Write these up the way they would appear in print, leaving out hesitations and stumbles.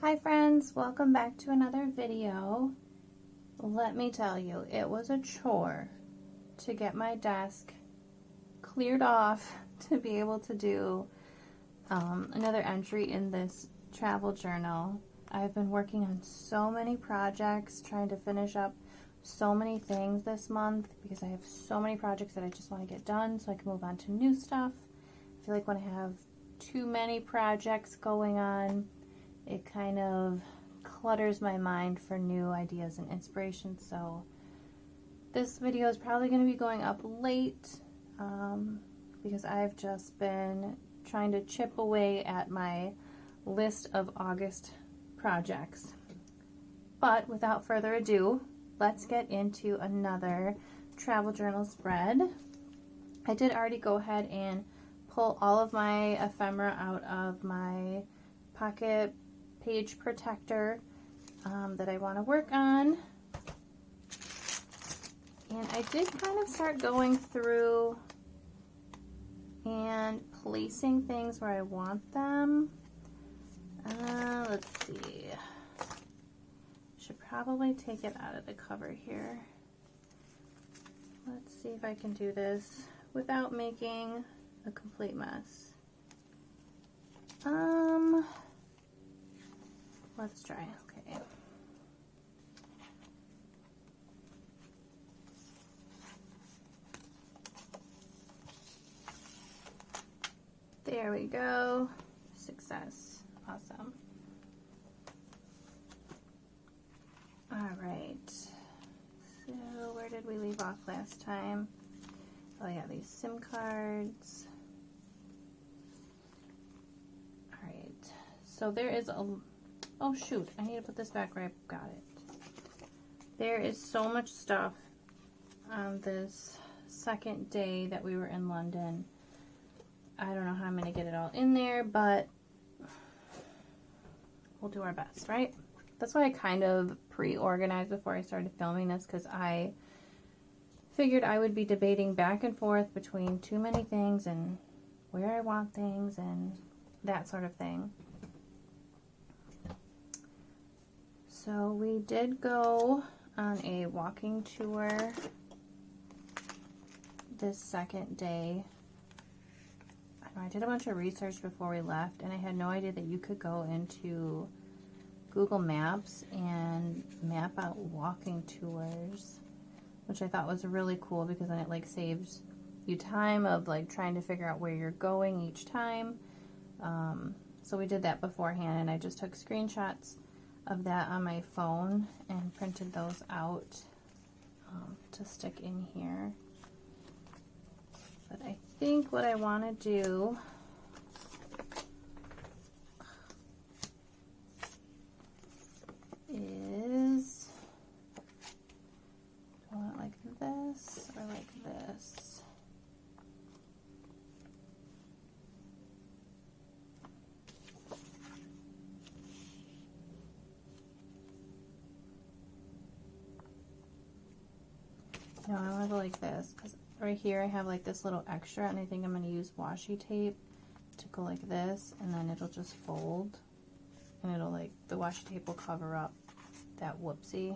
Hi friends, welcome back to another video. Let me tell you, it was a chore to get my desk cleared off to be able to do another entry in this travel journal. I've been working on so many projects, trying to finish up so many things this month because I have so many projects that I just want to get done so I can move on to new stuff. I feel like when I have too many projects going on, it kind of clutters my mind for new ideas and inspiration. So this video is probably going to be going up late because I've just been trying to chip away at my list of August projects. But without further ado, let's get into another travel journal spread. I did already go ahead and pull all of my ephemera out of my pocket page protector that I want to work on. And I did kind of start going through and placing things where I want them. Let's see. Should probably take it out of the cover here. Let's see if I can do this without making a complete mess. Let's try. Okay. There we go. Success. Awesome. All right. So where did we leave off last time? Oh yeah, these SIM cards. All right. So there is a... Oh shoot, I need to put this back where I got it. There is so much stuff on this second day that we were in London. I don't know how I'm going to get it all in there, but we'll do our best, right? That's why I kind of pre-organized before I started filming this, because I figured I would be debating back and forth between too many things and where I want things and that sort of thing. So we did go on a walking tour this second day. I did a bunch of research before we left, and I had no idea that you could go into Google Maps and map out walking tours, which I thought was really cool because then it like saves you time of like trying to figure out where you're going each time. So we did that beforehand, and I just took screenshots of that on my phone and printed those out to stick in here. But I think what I want to do is, do I want it like this or like this? No, I want to go like this, because right here I have like this little extra, and I think I'm going to use washi tape to go like this, and then it'll just fold, and it'll like, the washi tape will cover up that whoopsie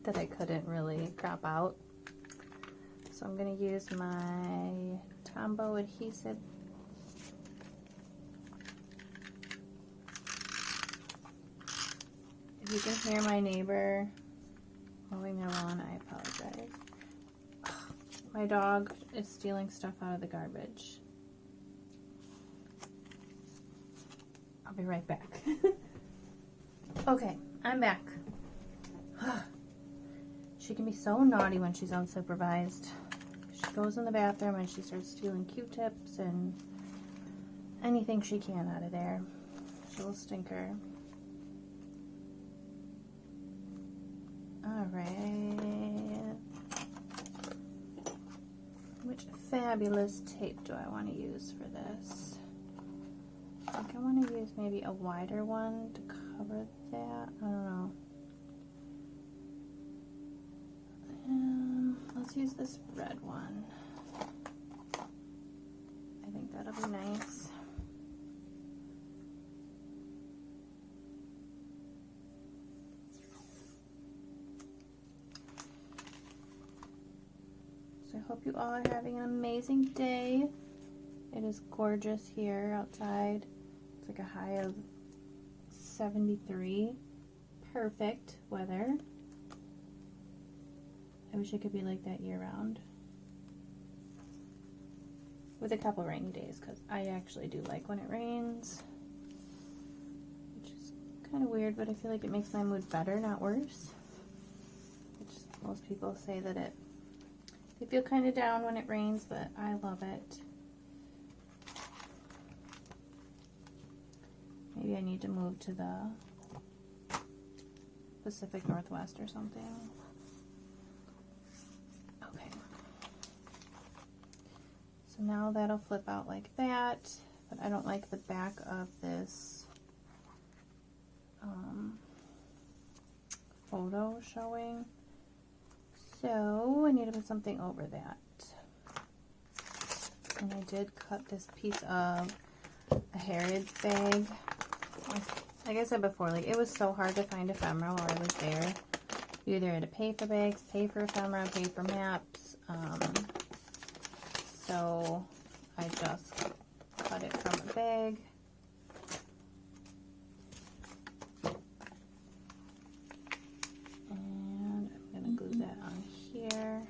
that I couldn't really crop out. So I'm going to use my Tombow adhesive. If you can hear my neighbor mowing their lawn, I apologize. My dog is stealing stuff out of the garbage. I'll be right back. Okay, I'm back. She can be so naughty when she's unsupervised. She goes in the bathroom and she starts stealing Q-tips and anything she can out of there. She's a little stinker. Alright. Which fabulous tape do I want to use for this? I think I want to use maybe a wider one to cover that. I don't know. Let's use this red one. I think that'll be nice. hope you all are having an amazing day. It is gorgeous here outside. It's like a high of 73. Perfect weather. I wish it could be like that year round. With a couple rainy days, because I actually do like when it rains. Which is kind of weird, but I feel like it makes my mood better, not worse. Which most people say that they feel kind of down when it rains, but I love it. Maybe I need to move to the Pacific Northwest or something. Okay. So now that'll flip out like that, but I don't like the back of this photo showing. So I need to put something over that. And I did cut this piece of a Harrods bag. Like I said before, like it was so hard to find ephemera while I was there. You either had to pay for bags, pay for ephemera, pay for maps. So I just cut it from a bag. And I'm going to glue that on here.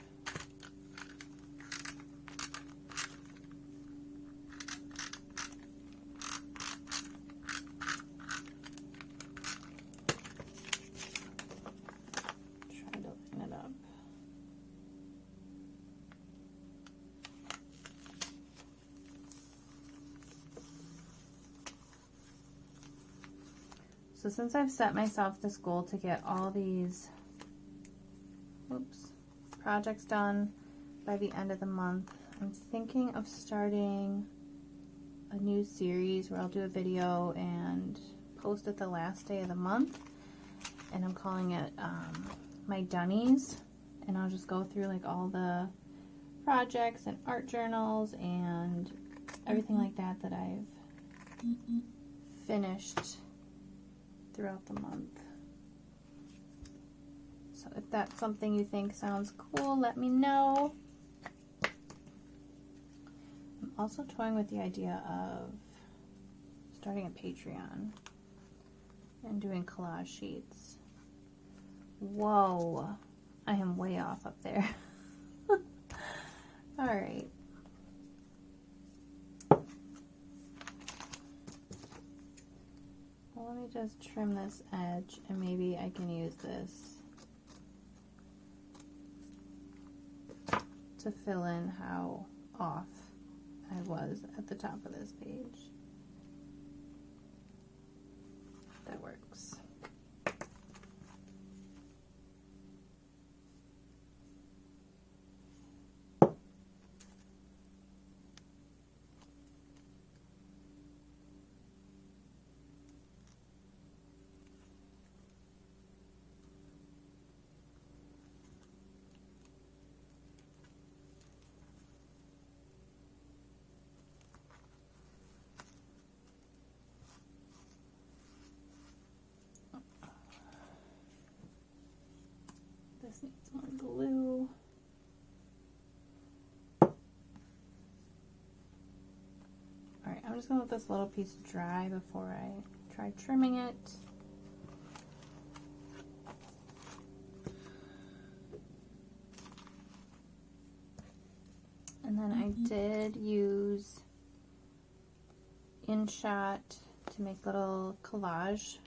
So since I've set myself this goal to get all these projects done by the end of the month, I'm thinking of starting a new series where I'll do a video and post it the last day of the month. And I'm calling it my Dunnies. And I'll just go through like all the projects and art journals and everything like that that I've finished throughout the month. So if that's something you think sounds cool, let me know. I'm also toying with the idea of starting a Patreon and doing collage sheets. Whoa, I am way off up there. Alright. Let me just trim this edge, and maybe I can use this to fill in how off I was at the top of this page. That works. This needs more glue. Alright, I'm just going to let this little piece dry before I try trimming it. And then I did use InShot to make little collage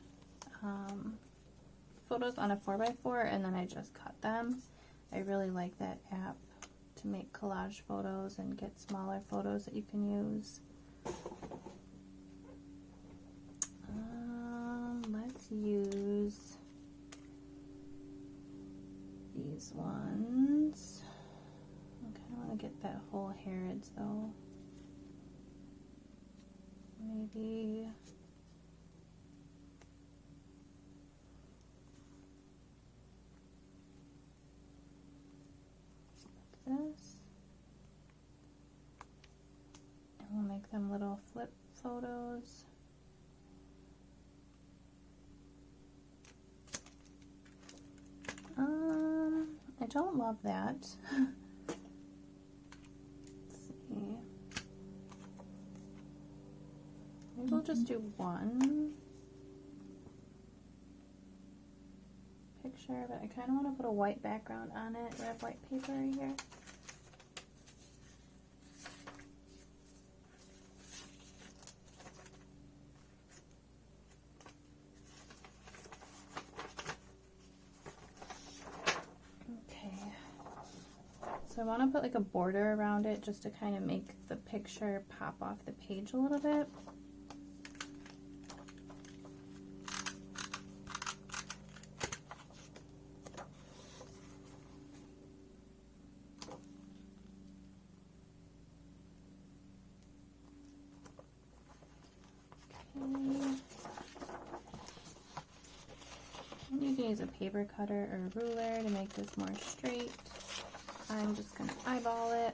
photos on a 4x4, and then I just cut them. I really like that app to make collage photos and get smaller photos that you can use. Let's use these ones. I kind of want to get that whole Harrods though. Maybe this, and we'll make them little flip photos. I don't love that. just do one picture, but I kind of want to put a white background on it. I have white paper right here. So I want to put like a border around it just to kind of make the picture pop off the page a little bit. Okay. You can use a paper cutter or a ruler to make this more straight. I'm just going to eyeball it.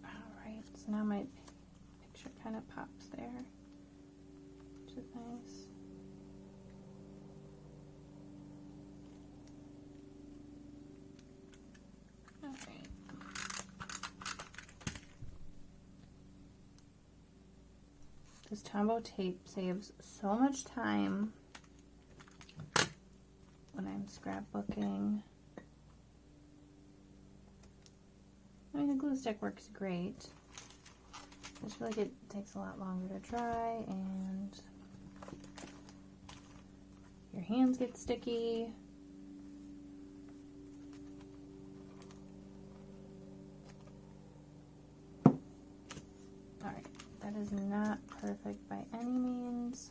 Alright, so now my picture kind of pops there, which is nice. Alright. This Tombow tape saves so much time when I'm scrapbooking. I mean, the glue stick works great. I just feel like it takes a lot longer to dry and your hands get sticky. Alright, that is not perfect by any means.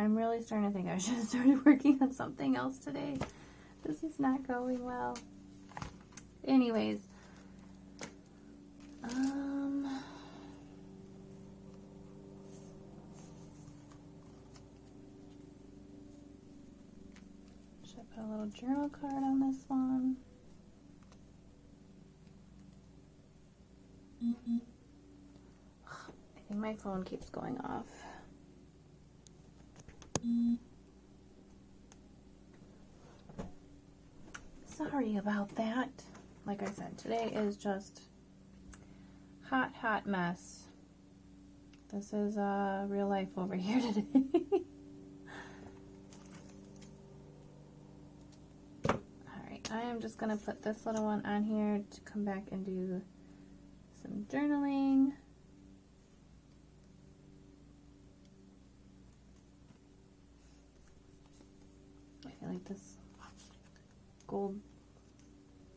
I'm really starting to think I should have started working on something else today. This is not going well. Anyways, should I put a little journal card on this one? I think my phone keeps going off. Sorry about that. Like I said, today is just hot mess. This is real life over here today. Alright, I am just going to put this little one on here to come back and do some journaling. I feel like this gold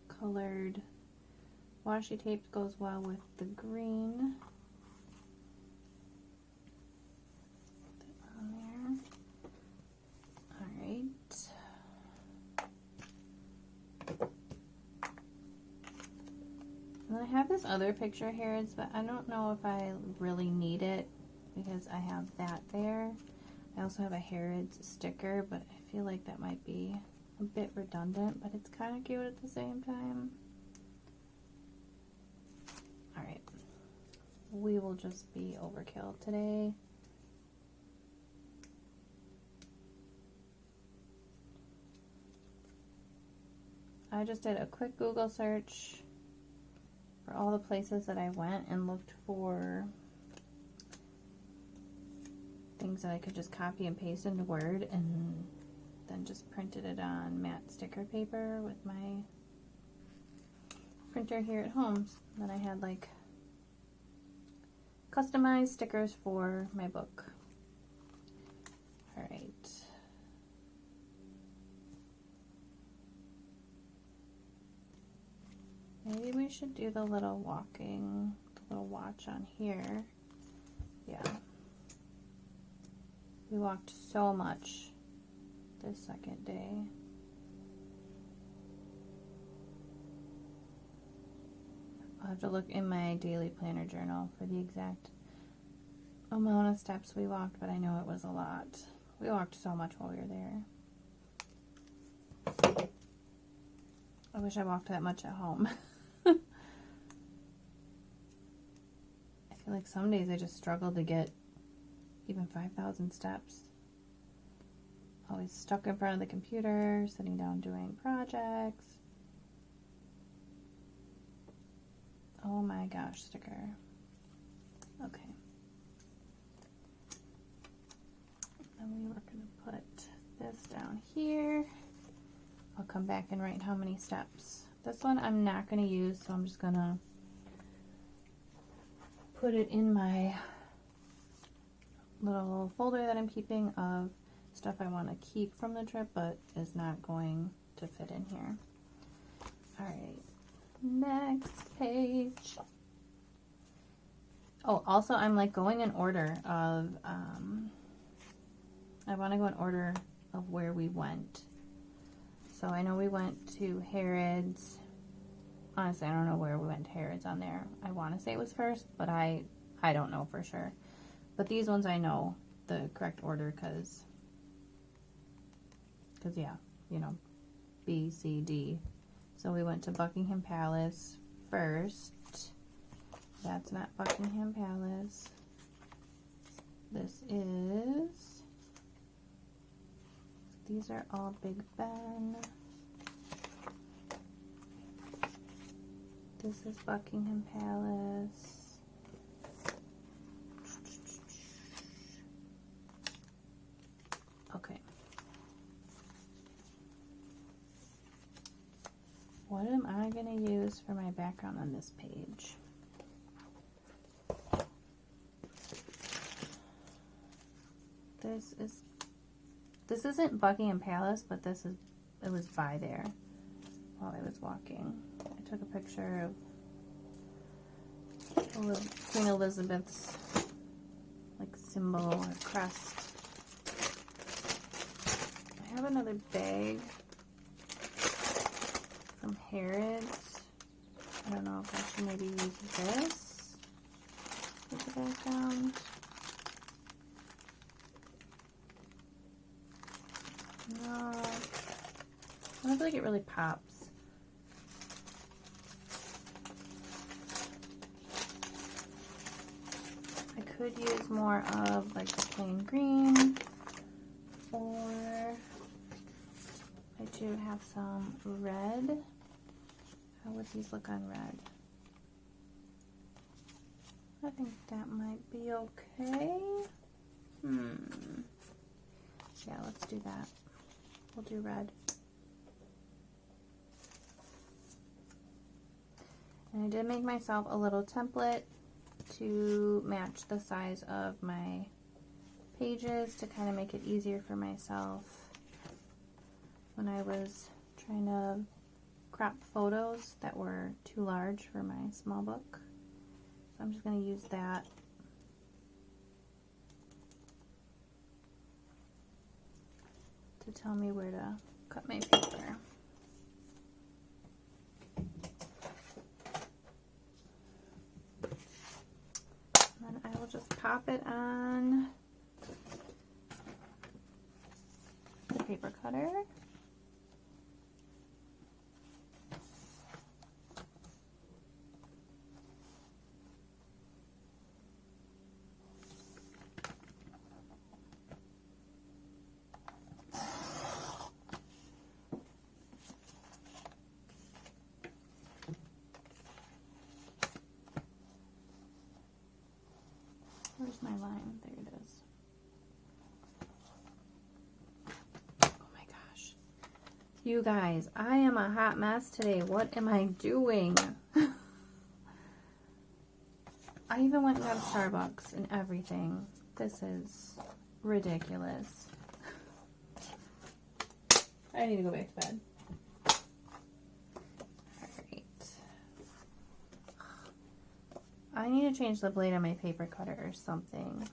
colored washi tape goes well with the green. Put that on there. Alright. And then I have this other picture here, but I don't know if I really need it because I have that there. I also have a Harrods sticker, but I feel like that might be a bit redundant, but it's kind of cute at the same time. Alright, we will just be overkill today. I just did a quick Google search for all the places that I went and looked for things that I could just copy and paste into Word, and then just printed it on matte sticker paper with my printer here at home. Then I had like customized stickers for my book. Alright. Maybe we should do the little watch on here. Yeah. We walked so much this second day. I'll have to look in my daily planner journal for the exact amount of steps we walked, but I know it was a lot. We walked so much while we were there. I wish I walked that much at home. feel like some days I just struggle to get even 5,000 steps. Always stuck in front of the computer, sitting down doing projects. Oh my gosh, sticker. Okay. And we were going to put this down here. I'll come back and write how many steps. This one I'm not going to use, so I'm just going to put it in my little folder that I'm keeping of stuff I want to keep from the trip, but is not going to fit in here. Alright, next page. Oh, also I'm like going in order of, I want to go in order of where we went. So I know we went to Harrods. Honestly, I don't know where we went to Harrods on there. I want to say it was first, but I don't know for sure. But these ones I know the correct order because yeah, you know, B, C, D. So we went to Buckingham Palace first. That's not Buckingham Palace. This is, these are all Big Ben. This is Buckingham Palace. Okay. What am I going to use for my background on this page? This isn't Buckingham Palace, but it was by there while I was walking. I took a picture of Queen Elizabeth's like symbol or crest. I have another bag from Harrods. I don't know if I should maybe use this as the background. No, I don't feel like it really pops. I could use more of like the plain green, or I do have some red. How would these look on red? I think that might be okay. Yeah, let's do that. We'll do red. And I did make myself a little template to match the size of my pages to kind of make it easier for myself when I was trying to crop photos that were too large for my small book. So I'm just going to use that. To tell me where to cut my paper. And then I will just pop it on the paper cutter. Where's my line? There it is. Oh my gosh. You guys, I am a hot mess today. What am I doing? I even went and got a Starbucks and everything. This is ridiculous. I need to go back to bed. I need to change the blade on my paper cutter or something.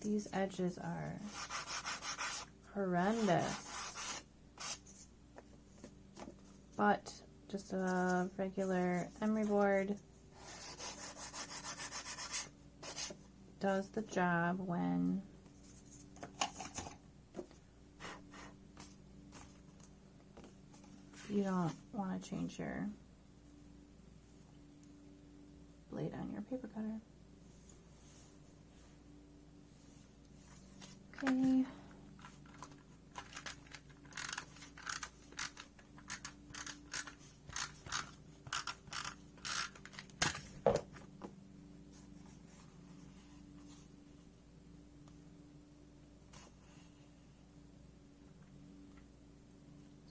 These edges are horrendous. But just a regular emery board does the job when you don't want to change your blade on your paper cutter. Okay.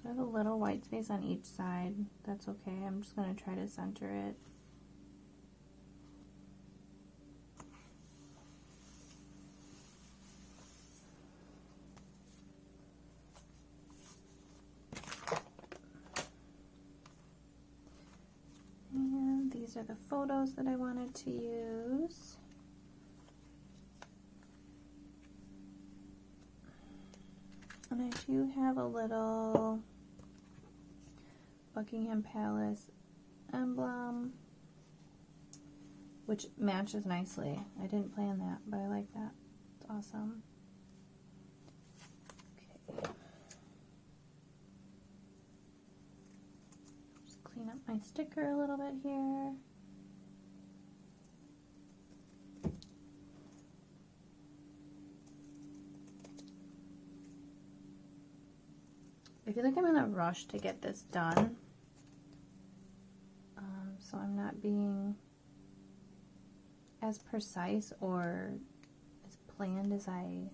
So I have a little white space on each side. That's okay. I'm just going to try to center it. And these are the photos that I wanted to use. And I do have a little Buckingham Palace emblem, which matches nicely. I didn't plan that, but I like that. It's awesome. Okay. Just clean up my sticker a little bit here. I feel like I'm in a rush to get this done, so I'm not being as precise or as planned as I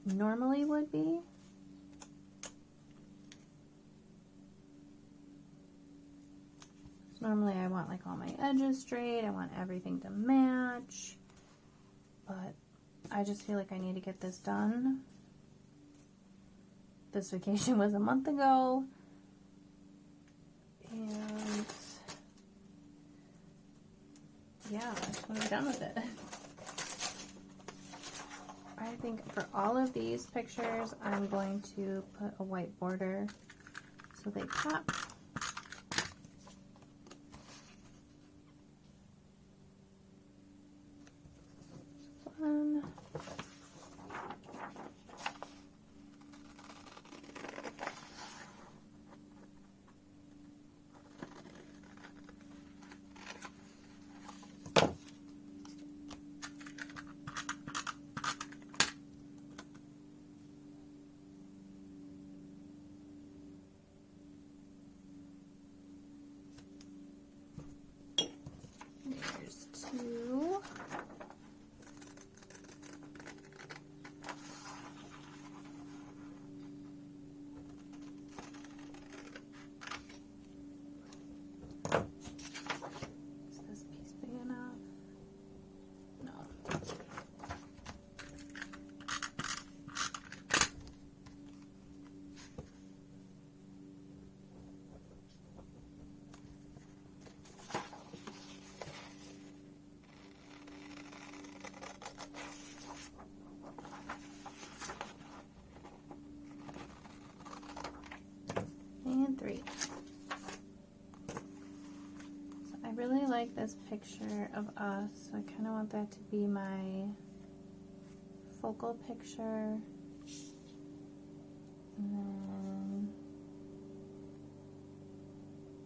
normally would be. So normally I want like all my edges straight, I want everything to match, but I just feel like I need to get this done. This vacation was a month ago, and yeah, I just want to be done with it. I think for all of these pictures, I'm going to put a white border so they pop. Fun. There's two. Is this piece big enough? No. And three. So I really like this picture of us, so I kind of want that to be my focal picture. And then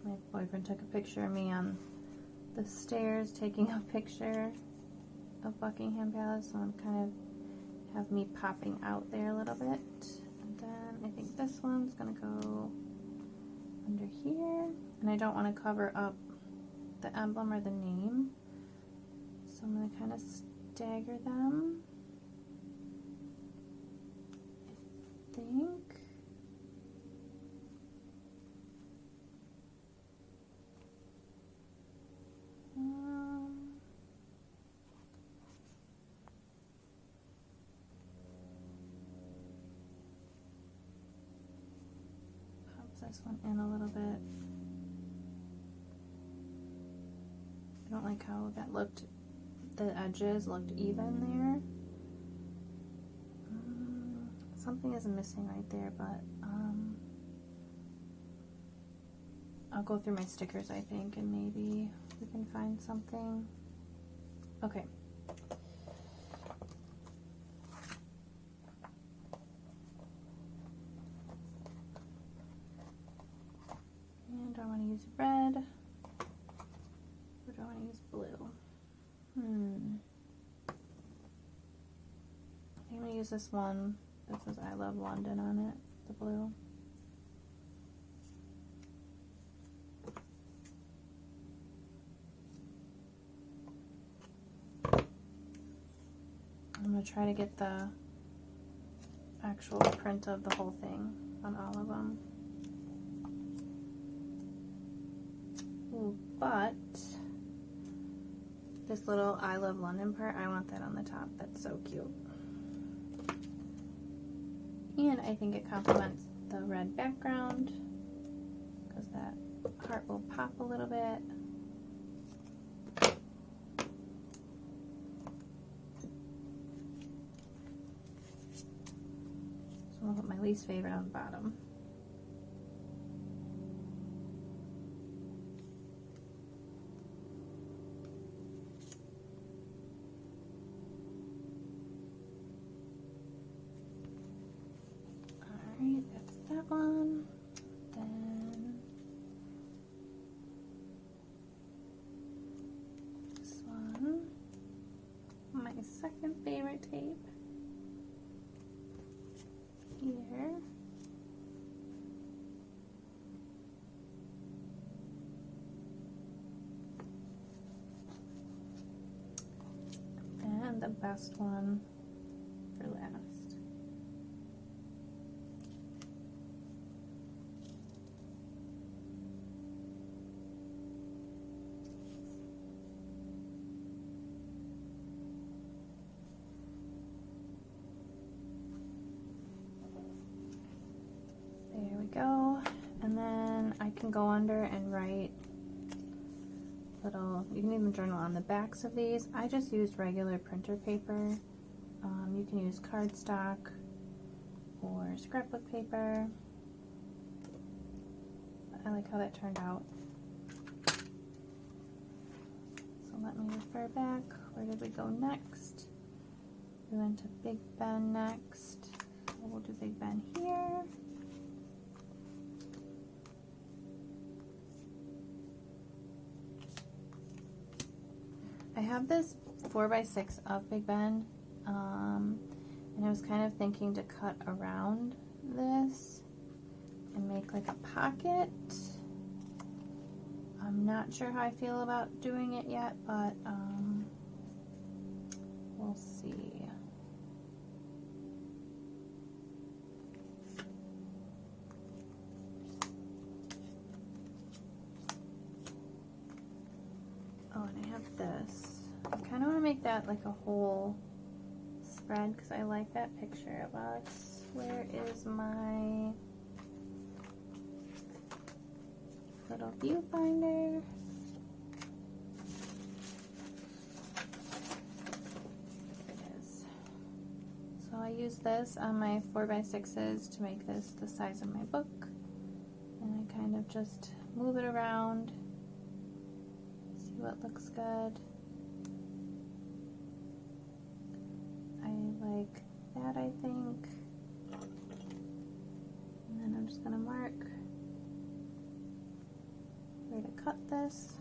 my boyfriend took a picture of me on the stairs taking a picture of Buckingham Palace, so I'm kind of have me popping out there a little bit. And then I think this one's gonna go under here, and I don't want to cover up the emblem or the name, so I'm going to kind of stagger them, I think. This one in a little bit. I don't like how that looked, the edges looked even there. Something is missing right there, but I'll go through my stickers, I think, and maybe we can find something. Okay. And do I want to use red, or do I want to use blue. I'm going to use this one that says I Love London on it, the blue. I'm going to try to get the actual print of the whole thing on all of them. Ooh, but this little I Love London part, I want that on the top. That's so cute. And I think it complements the red background because that heart will pop a little bit. So I'll put my least favorite on the bottom. Alright, that's that one. Then this one, my second favorite tape. Here. And the best one for last. There we go. And then I can go under and write little, you can even journal on the backs of these. I just used regular printer paper. You can use cardstock or scrapbook paper. I like how that turned out. So let me refer back. Where did we go next? We went to Big Ben next. So we'll do Big Ben here. I have this 4x6 of Big Ben, and I was kind of thinking to cut around this and make like a pocket. I'm not sure how I feel about doing it yet, but we'll see. Oh, and I have this. I kind of want to make that like a whole spread because I like that picture of us. Where is my little viewfinder? There it is. So I use this on my 4x6s to make this the size of my book. And I kind of just move it around. See what looks good. I like that, I think. And then I'm just going to mark where to cut this.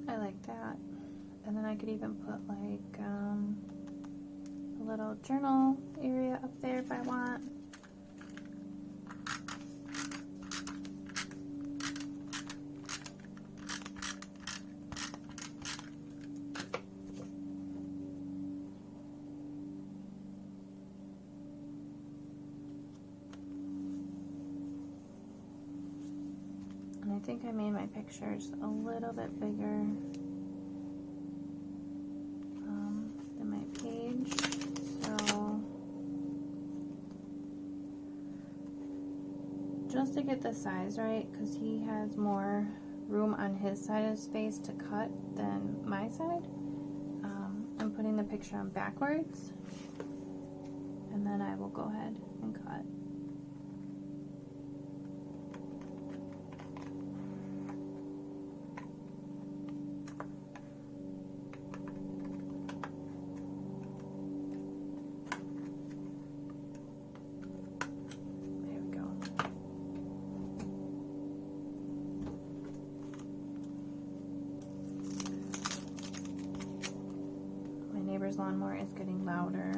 I like that. And then I could even put like a little journal area up there if I want. And I think I made my pictures a little bit bigger just to get the size right, because he has more room on his side of his face to cut than my side. I'm putting the picture on backwards, and then I will go ahead and cut. Neighbor's lawnmower is getting louder.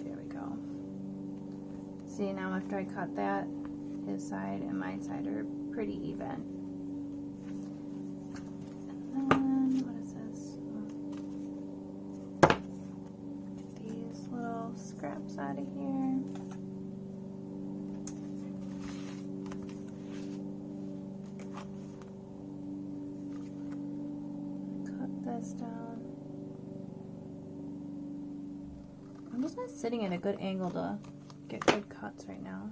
There we go. See, now after I cut that, his side and my side are pretty even. And then, what is this? Get these little scraps out of here. This down. I'm just not sitting at a good angle to get good cuts right now.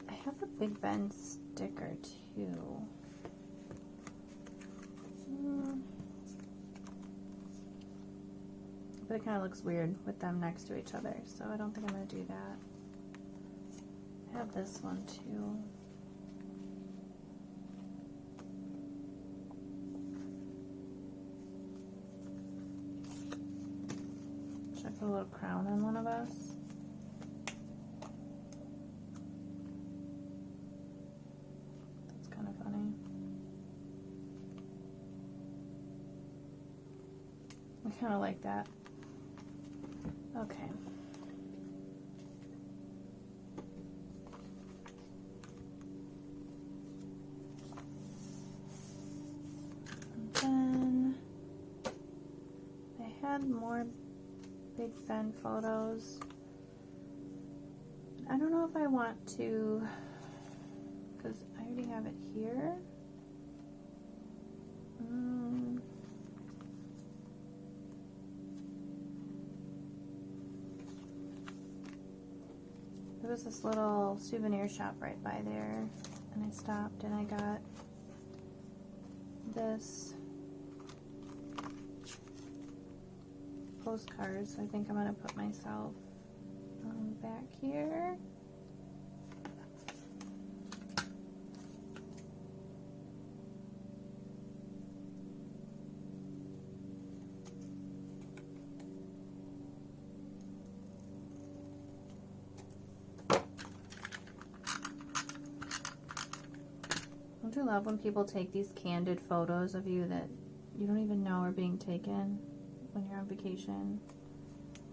I have a Big Ben sticker too. But it kind of looks weird with them next to each other, so I don't think I'm going to do that. I have this one too. Should I put a little crown on one of us? That's kind of funny. I kind of like that. Okay. And then I had more Big Ben photos. I don't know if I want to, because I already have it here. There was this little souvenir shop right by there, and I stopped and I got this postcards. I think I'm going to put myself back here. Don't you love when people take these candid photos of you that you don't even know are being taken when you're on vacation?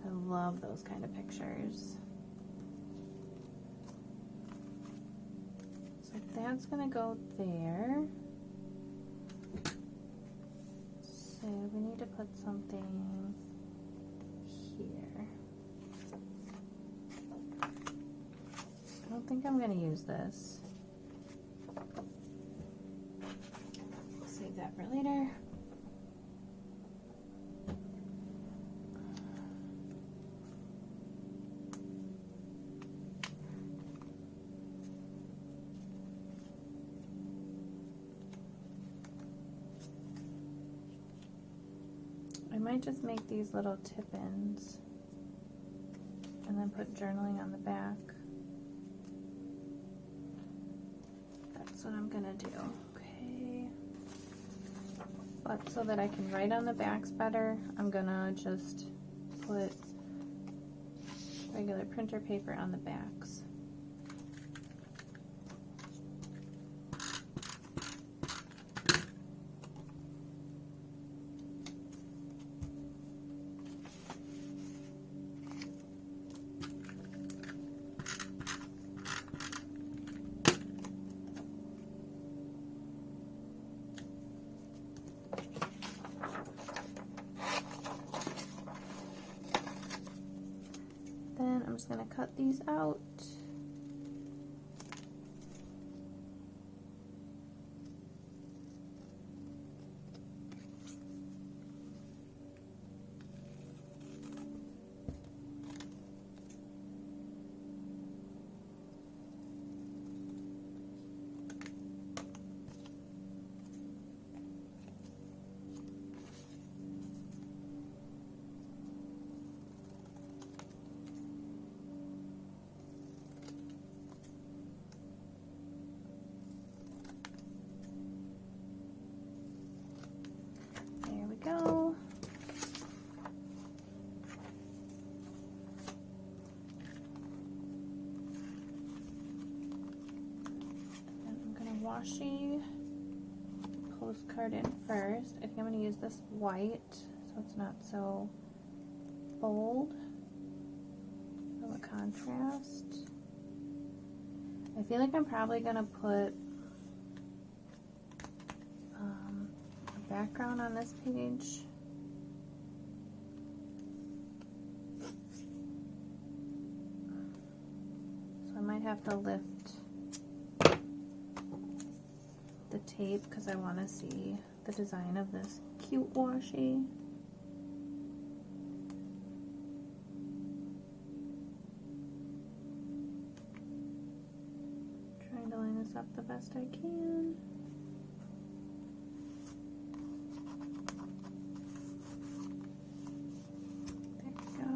I love those kind of pictures. So that's gonna go there. So we need to put something here. I don't think I'm gonna use this. Save that for later. I might just make these little tip-ins and then put journaling on the back. That's what I'm gonna do. Okay. But so that I can write on the backs better, I'm gonna just put regular printer paper on the backs. Then I'm just going to cut these out. washi postcard in first. I think I'm going to use this white so it's not so bold of a contrast. I feel like I'm probably going to put a background on this page. So I might have to lift the tape because I want to see the design of this cute washi. Trying to line this up the best I can. There we go.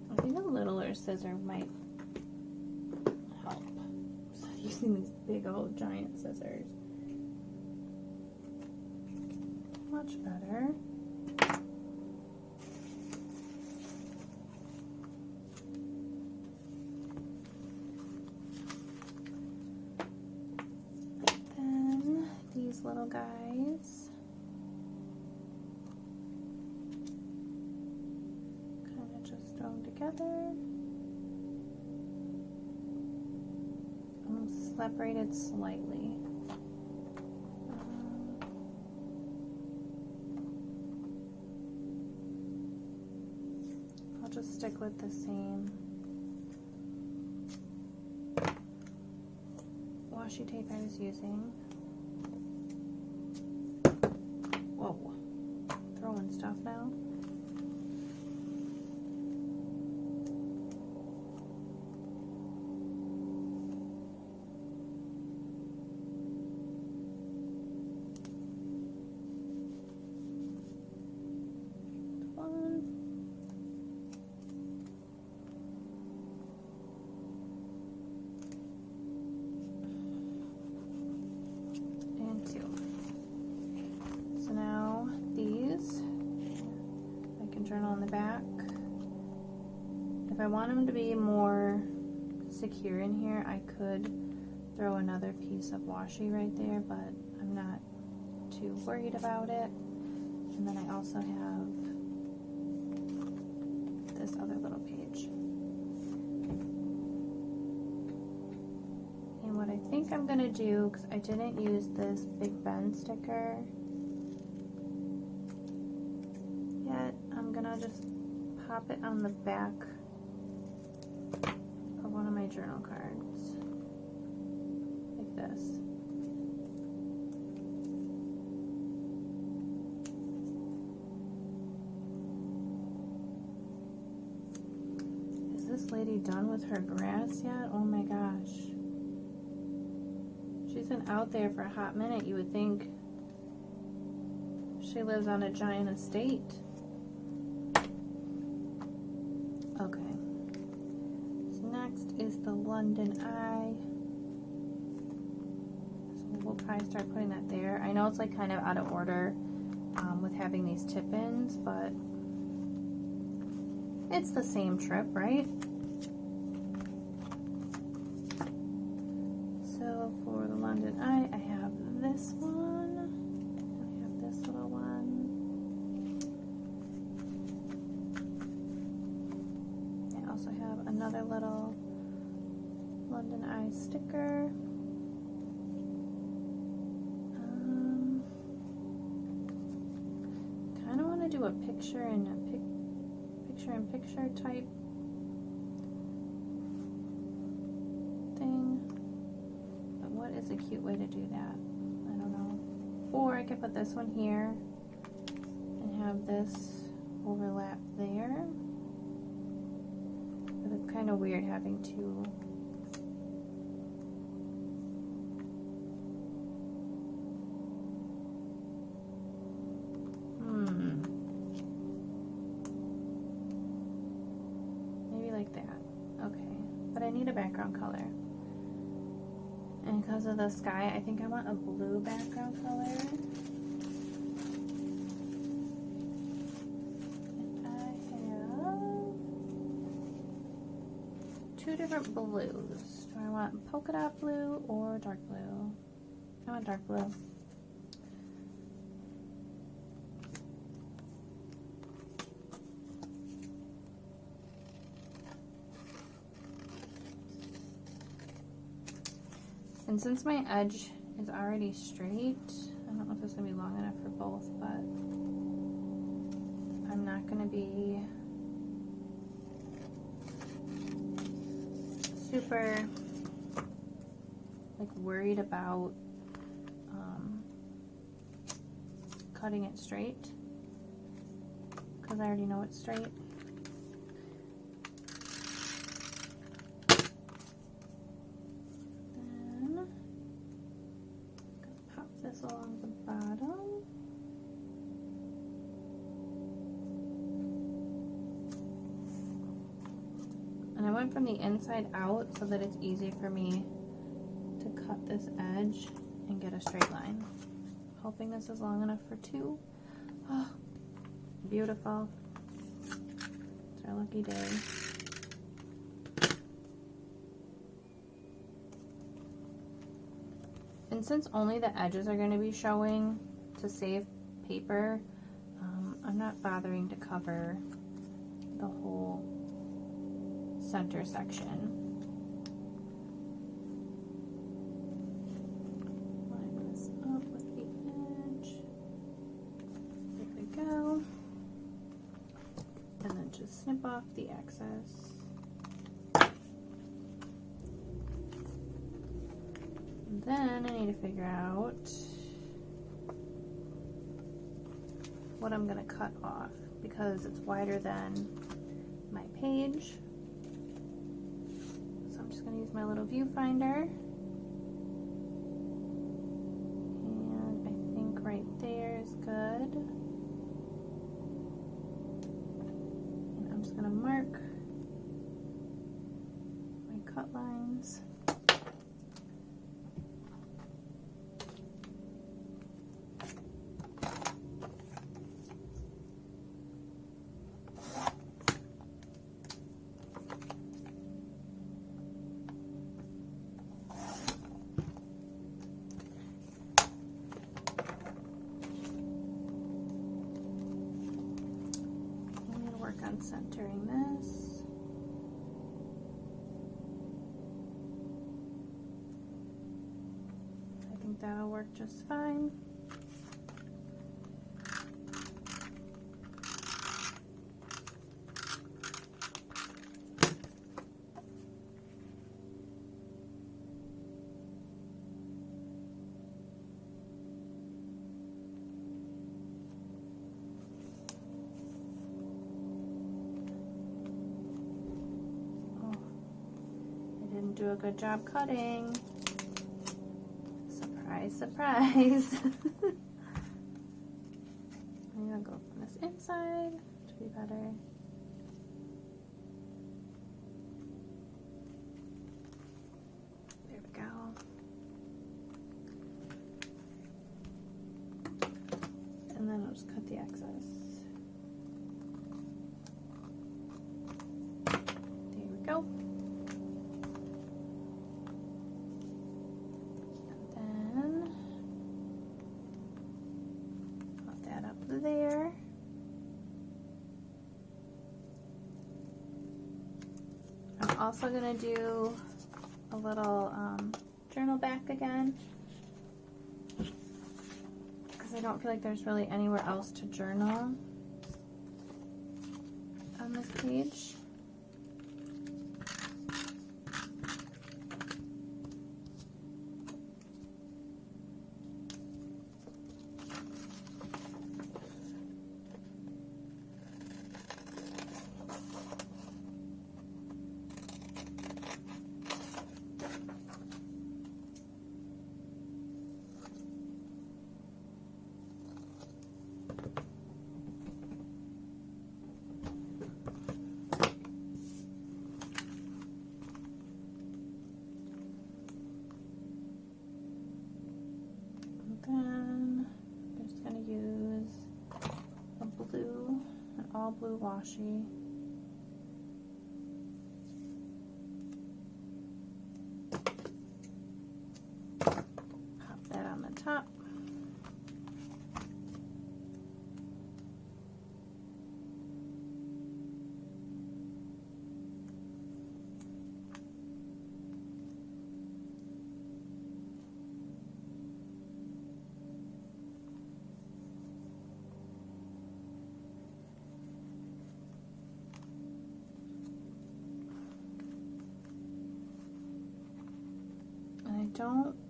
I think a littler scissor might help. So using these big old giant scissors. Much better. Then these little guys. Thrown together, separated slightly. I'll just stick with the same washi tape I was using. Whoa, throwing stuff now. So now these, I can journal on the back. If I want them to be more secure in here, I could throw another piece of washi right there, but I'm not too worried about it. And then I also have this other little page. And what I think I'm going to do, because I didn't use this Big Ben sticker yet, I'm going to just pop it on the back of one of my journal cards, like this. Is this lady done with her grass yet? Oh my gosh. She's been out there for a hot minute. You would think she lives on a giant estate. Okay. So next is the London Eye. So we'll probably start putting that there. I know it's like kind of out of order with having these tip-ins, but it's the same trip, right? So for the London Eye, I have this one. I have this little one. I also have another little London Eye sticker. Kind of want to do a picture in picture type thing. But what is a cute way to do that? I don't know. Or I could put this one here and have this overlap there. But it's kind of weird having two. Maybe like that. Okay. But I need a background color. because of the sky, I think I want a blue background color. And I have 2 different blues. Do I want polka dot blue or dark blue? I want dark blue. And since my edge is already straight, I don't know if it's going to be long enough for both, but I'm not going to be super like worried about cutting it straight because I already know it's straight. Along the bottom. And I went from the inside out so that it's easy for me to cut this edge and get a straight line. Hoping this is long enough for 2. Oh, beautiful. It's our lucky day. And since only the edges are going to be showing to save paper, I'm not bothering to cover the whole center section. Line this up with the edge. There we go. And then just snip off the excess. Then I need to figure out what I'm going to cut off because it's wider than my page. So I'm just going to use my little viewfinder. And I think right there is good. And I'm just going to mark my cut lines. On centering this. I think that'll work just fine. Do a good job cutting. Surprise, surprise. I'm gonna go from this inside to be better. There we go. And then I'll just cut the excess. There we go. There. I'm also going to do a little journal back again because I don't feel like there's really anywhere else to journal on this page. then I'm just going to use a blue, an all blue washi. Pop that on the top.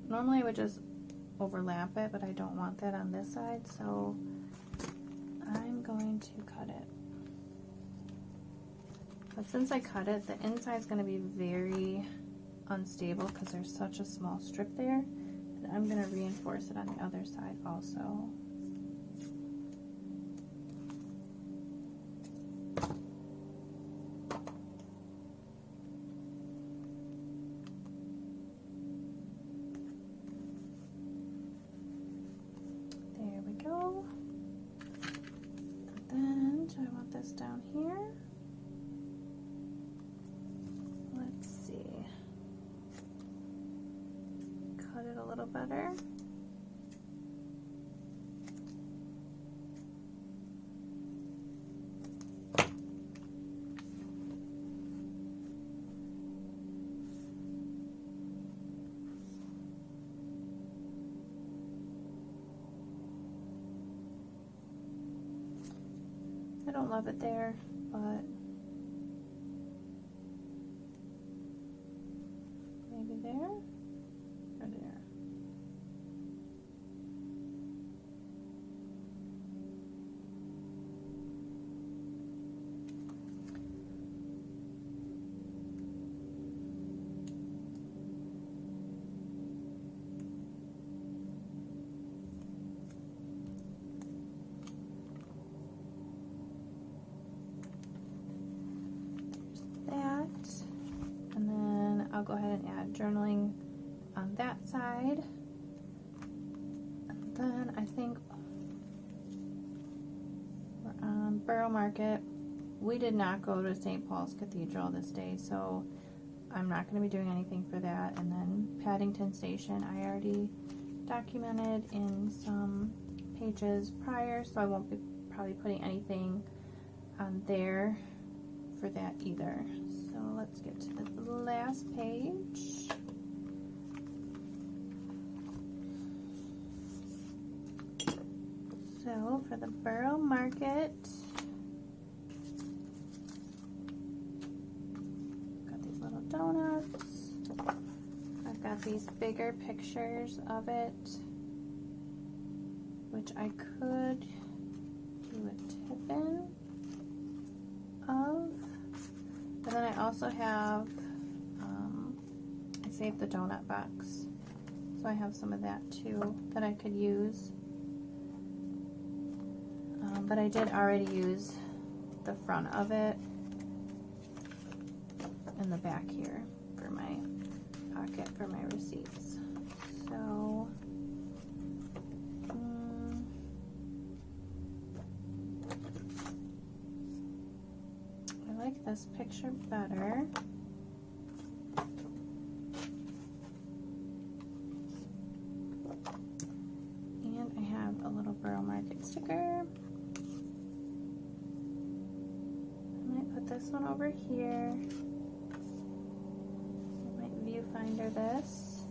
Normally I would just overlap it, but I don't want that on this side, so I'm going to cut it. But since I cut it, the inside is going to be very unstable because there's such a small strip there, and I'm going to reinforce it on the other side also. Down here, let's see, cut it a little better. I don't love it there, but maybe there or there. I'll go ahead and add journaling on that side. And then I think we're on Borough Market. We did not go to St. Paul's Cathedral this day, so I'm not going to be doing anything for that. And then Paddington Station, I already documented in some pages prior, so I won't be probably putting anything on there for that either. So let's get to the last page. So for the Borough Market, got these little donuts. I've got these bigger pictures of it, which I could do a tip-in of. And then I also have, I saved the donut box, so I have some of that too that I could use. But I did already use the front of it and the back here for my pocket for my receipts. So, I like this picture better. And I have a little Borough Market sticker. I might put this one over here. I might viewfinder this.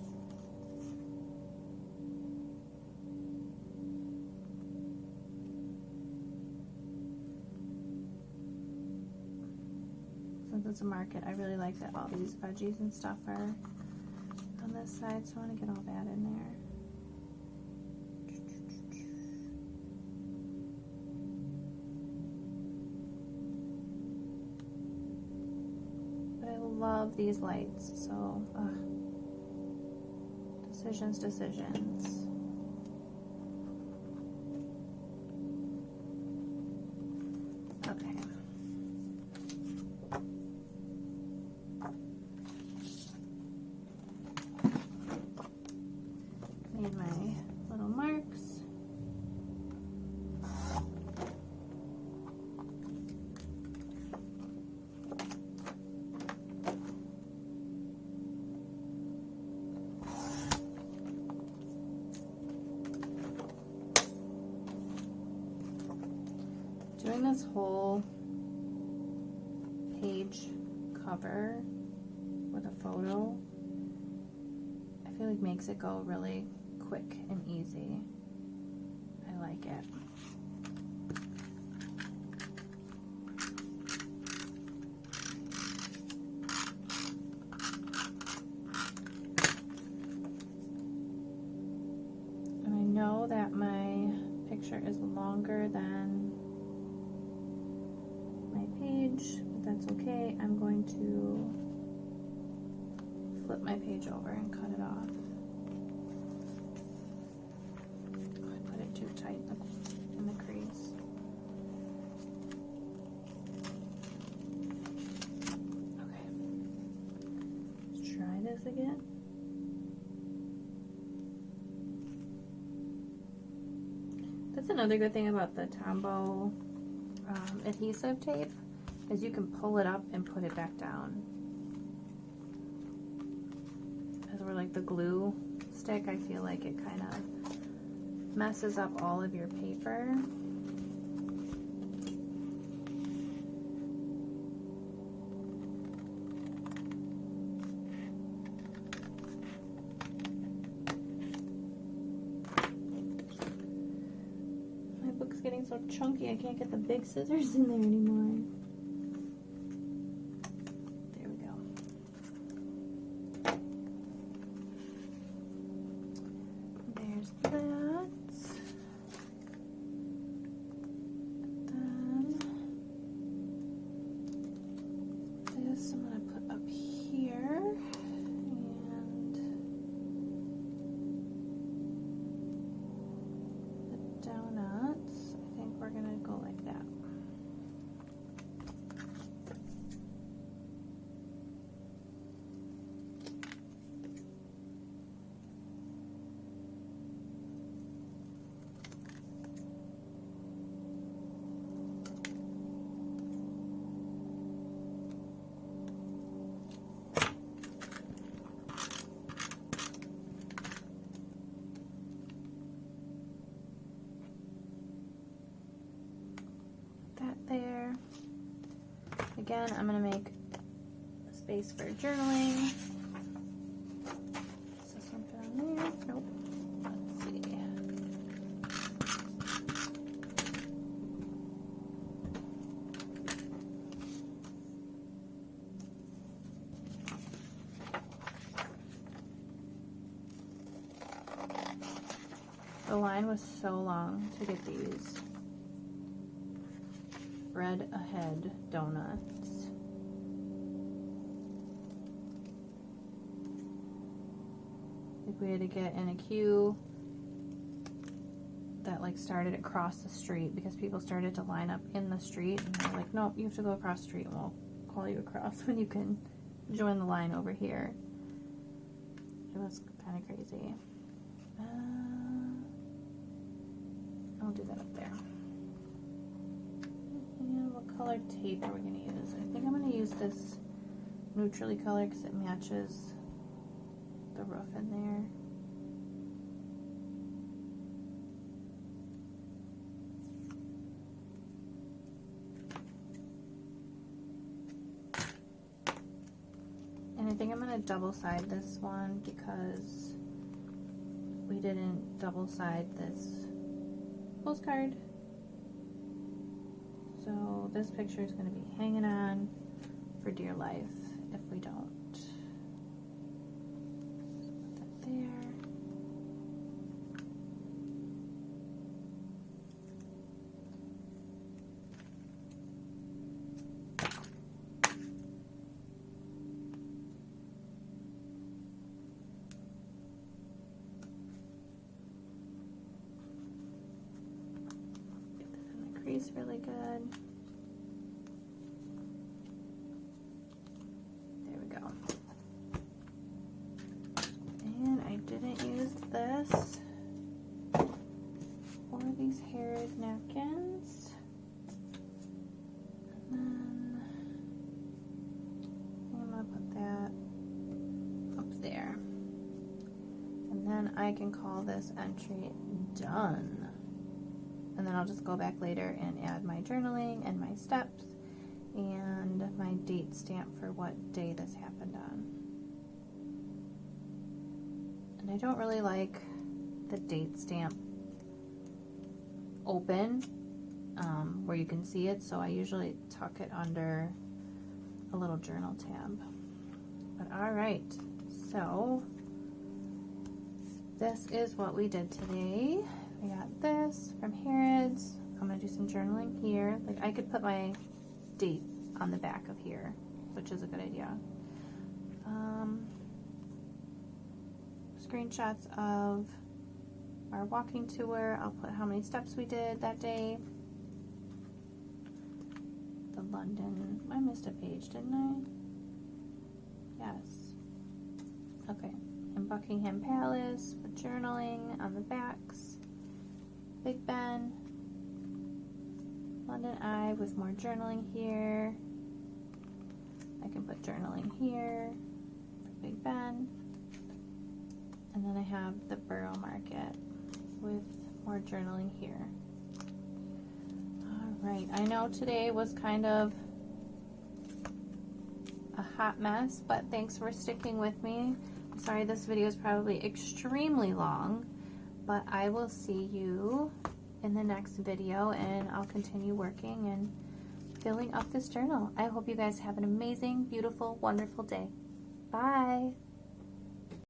Since it's a market, I really like that all these veggies and stuff are on this side, so I want to get all that in there. But I love these lights, so decisions. Okay. Made my little marks. Doing this whole page cover with a photo, I feel like makes it go really quick and easy. I like it. And I know that my picture is longer than my page, but that's okay. I'm going to flip my page over and cut it off. Oh, I put it too tight in the crease. Okay. Let's try this again. That's another good thing about the Tombow adhesive tape, is you can pull it up and put it back down. As we're like the glue stick, I feel like it kind of messes up all of your paper. My book's getting so chunky I can't get the big scissors in there anymore. There we go. There's that. Then this I'm going to put up here. And the donuts, I think we're going to go like that. There. Again, I'm going to make a space for journaling. Is this one fit on there? Nope. Let's see. The line was so long to get these bread ahead donuts. Like we had to get in a queue that like started across the street because people started to line up in the street, and they're like, nope, you have to go across the street and we'll call you across when you can join the line over here. It was kind of crazy. I'll do that up there. And what color tape are we going to use? I think I'm going to use this neutrally color because it matches the roof in there. And I think I'm going to double side this one because we didn't double side this postcard. So this picture is going to be hanging on for dear life if we don't. Just put that there. Get that in the crease really good. And I didn't use this I can call this entry done. And then I'll just go back later and add my journaling and my steps and my date stamp for what day this happened on. And I don't really like the date stamp open where you can see it, so I usually tuck it under a little journal tab. But alright, so this is what we did today. We got this from Harrods. I'm going to do some journaling here. Like, I could put my date on the back of here, which is a good idea. Screenshots of our walking tour. I'll put how many steps we did that day. The London, I missed a page, didn't I? Yes. Okay. And Buckingham Palace with journaling on the backs. Big Ben. London Eye with more journaling here. I can put journaling here for Big Ben. And then I have the Borough Market with more journaling here. Alright, I know today was kind of a hot mess, but thanks for sticking with me. I'm sorry this video is probably extremely long, but I will see you in the next video, and I'll continue working and filling up this journal. I hope you guys have an amazing, beautiful, wonderful day. Bye!